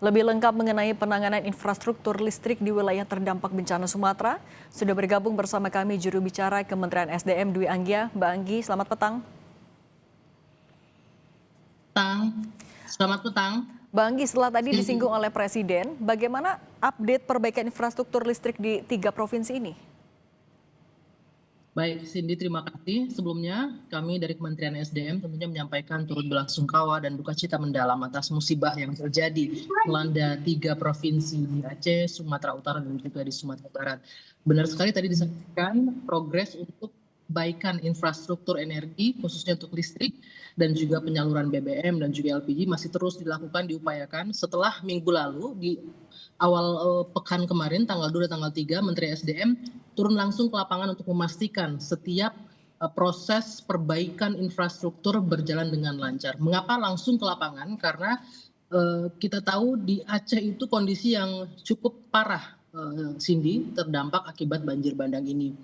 Lebih lengkap mengenai penanganan infrastruktur listrik di wilayah terdampak bencana Sumatera, sudah bergabung bersama kami juru bicara Kementerian SDM Dwi Anggia. Mbak Anggi, selamat petang. Selamat petang. Mbak Anggi, setelah tadi disinggung oleh Presiden, bagaimana update perbaikan infrastruktur listrik di 3 provinsi ini? Baik, Cindy, terima kasih. Sebelumnya, kami dari Kementerian SDM tentunya menyampaikan turut belasungkawa dan duka cita mendalam atas musibah yang terjadi melanda 3 provinsi di Aceh, Sumatera Utara, dan juga di Sumatera Barat. Benar sekali tadi disampaikan progres untuk perbaikan infrastruktur energi, khususnya untuk listrik, dan juga penyaluran BBM dan juga LPG masih terus dilakukan, diupayakan. Setelah minggu lalu, di awal pekan kemarin, tanggal 2 dan tanggal 3, Menteri SDM turun langsung ke lapangan untuk memastikan setiap proses perbaikan infrastruktur berjalan dengan lancar. Mengapa langsung ke lapangan? Karena kita tahu di Aceh itu kondisi yang cukup parah, Cindy, terdampak akibat banjir bandang ini.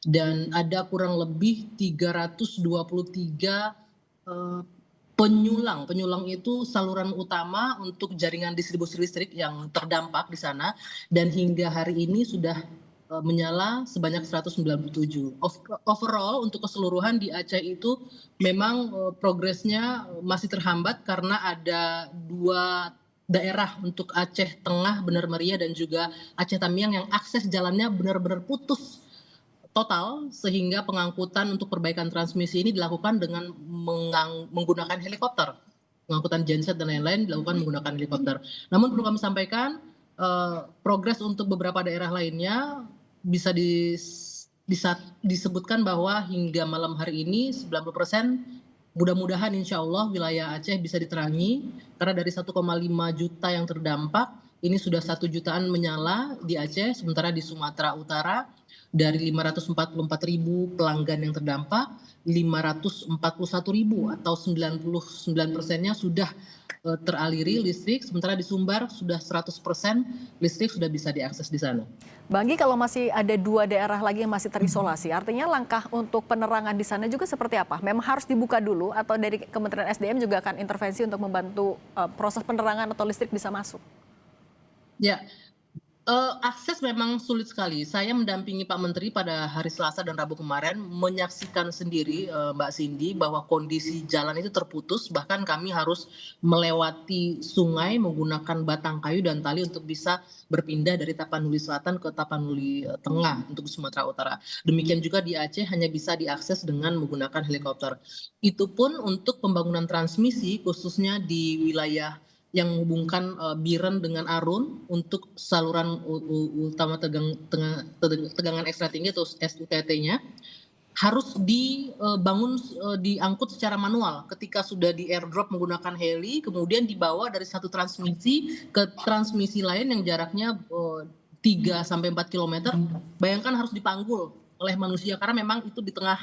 Dan ada kurang lebih 323 penyulang. Penyulang itu saluran utama untuk jaringan distribusi listrik yang terdampak di sana, dan hingga hari ini sudah menyala sebanyak 197. Overall untuk keseluruhan di Aceh itu memang progresnya masih terhambat karena ada 2 daerah untuk Aceh Tengah, Benar Meriah, dan juga Aceh Tamiang yang akses jalannya benar-benar putus total, sehingga pengangkutan untuk perbaikan transmisi ini dilakukan dengan menggunakan helikopter. Pengangkutan genset dan lain-lain dilakukan menggunakan helikopter. Namun perlu kami sampaikan, progres untuk beberapa daerah lainnya bisa disebutkan bahwa hingga malam hari ini 90%, mudah-mudahan insya Allah wilayah Aceh bisa diterangi, karena dari 1,5 juta yang terdampak, ini sudah 1 jutaan menyala di Aceh, sementara di Sumatera Utara dari 544.000 pelanggan yang terdampak, 541.000 atau 99%-nya sudah teraliri listrik, sementara di Sumbar sudah 100% listrik sudah bisa diakses di sana. Mbak Anggi, kalau masih ada 2 daerah lagi yang masih terisolasi, artinya langkah untuk penerangan di sana juga seperti apa? Memang harus dibuka dulu atau dari Kementerian SDM juga akan intervensi untuk membantu proses penerangan atau listrik bisa masuk? Ya, akses memang sulit sekali. Saya mendampingi Pak Menteri pada hari Selasa dan Rabu kemarin, menyaksikan sendiri, Mbak Cindy, bahwa kondisi jalan itu terputus, bahkan kami harus melewati sungai menggunakan batang kayu dan tali untuk bisa berpindah dari Tapanuli Selatan ke Tapanuli Tengah untuk Sumatera Utara. Demikian juga di Aceh hanya bisa diakses dengan menggunakan helikopter. Itu pun untuk pembangunan transmisi, khususnya di wilayah yang menghubungkan Biren dengan Arun untuk saluran utama tegangan ekstra tinggi atau SUTT-nya harus dibangun, diangkut secara manual. Ketika sudah di airdrop menggunakan heli, kemudian dibawa dari satu transmisi ke transmisi lain yang jaraknya 3 sampai 4 kilometer. Bayangkan harus dipanggul oleh manusia karena memang itu di tengah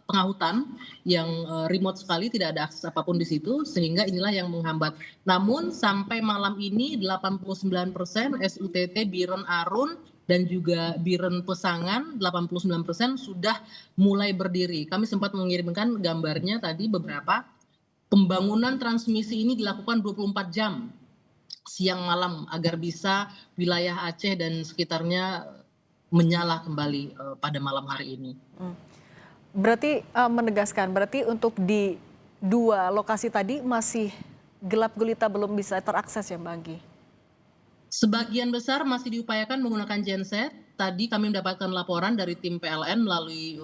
hutan yang remote sekali, tidak ada akses apapun di situ, sehingga inilah yang menghambat. Namun sampai malam ini 89% SUTT Biren Arun dan juga Biren Pesangan 89% sudah mulai berdiri. Kami sempat mengirimkan gambarnya tadi beberapa. Pembangunan transmisi ini dilakukan 24 jam siang malam agar bisa wilayah Aceh dan sekitarnya menyala kembali pada malam hari ini. Berarti menegaskan, berarti untuk di 2 lokasi tadi masih gelap gulita belum bisa terakses ya Mbak Anggi? Sebagian besar masih diupayakan menggunakan genset. Tadi kami mendapatkan laporan dari tim PLN melalui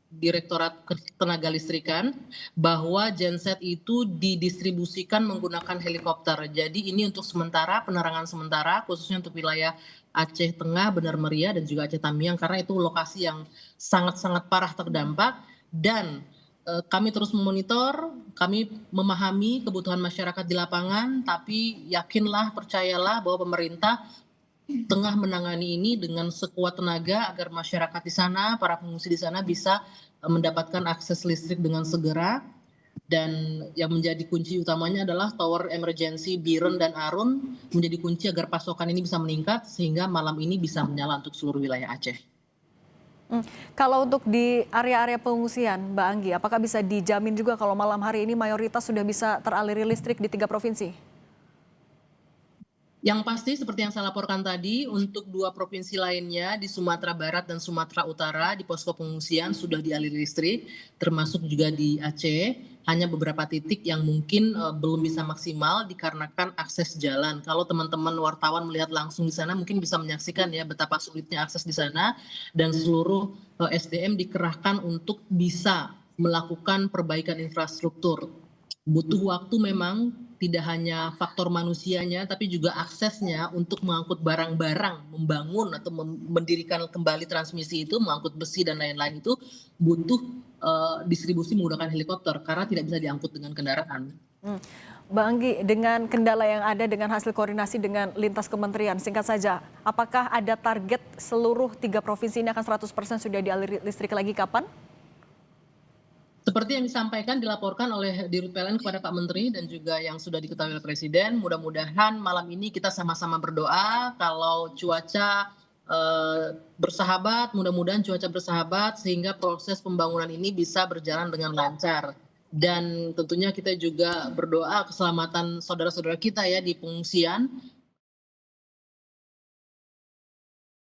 Direktorat Tenaga Listrikan bahwa genset itu didistribusikan menggunakan helikopter. Jadi ini untuk sementara, penerangan sementara khususnya untuk wilayah Aceh Tengah, Benar Meriah, dan juga Aceh Tamiang, karena itu lokasi yang sangat-sangat parah terdampak. Dan kami terus memonitor, kami memahami kebutuhan masyarakat di lapangan, tapi yakinlah, percayalah bahwa pemerintah tengah menangani ini dengan sekuat tenaga agar masyarakat di sana, para pengungsi di sana bisa mendapatkan akses listrik dengan segera. Dan yang menjadi kunci utamanya adalah tower emergency Biren dan Arun menjadi kunci agar pasokan ini bisa meningkat sehingga malam ini bisa menyala untuk seluruh wilayah Aceh. Kalau untuk di area-area pengungsian, Mbak Anggi, apakah bisa dijamin juga kalau malam hari ini mayoritas sudah bisa teraliri listrik di 3 provinsi? Yang pasti seperti yang saya laporkan tadi, untuk 2 provinsi lainnya di Sumatera Barat dan Sumatera Utara di posko pengungsian sudah dialiri listrik, termasuk juga di Aceh. Hanya beberapa titik yang mungkin, belum bisa maksimal dikarenakan akses jalan. Kalau teman-teman wartawan melihat langsung di sana mungkin bisa menyaksikan ya betapa sulitnya akses di sana dan seluruh, SDM dikerahkan untuk bisa melakukan perbaikan infrastruktur. Butuh waktu memang, tidak hanya faktor manusianya, tapi juga aksesnya untuk mengangkut barang-barang, membangun atau mendirikan kembali transmisi itu, mengangkut besi dan lain-lain itu butuh distribusi menggunakan helikopter karena tidak bisa diangkut dengan kendaraan. Hmm. Mbak Anggi, dengan kendala yang ada dengan hasil koordinasi dengan lintas kementerian, singkat saja, apakah ada target seluruh 3 provinsi ini akan 100% sudah dialiri listrik lagi kapan? Seperti yang disampaikan dilaporkan oleh Dirut PLN kepada Pak Menteri dan juga yang sudah diketahui oleh Presiden, mudah-mudahan malam ini kita sama-sama berdoa kalau cuaca bersahabat, mudah-mudahan cuaca bersahabat sehingga proses pembangunan ini bisa berjalan dengan lancar. Dan tentunya kita juga berdoa keselamatan saudara-saudara kita ya di pengungsian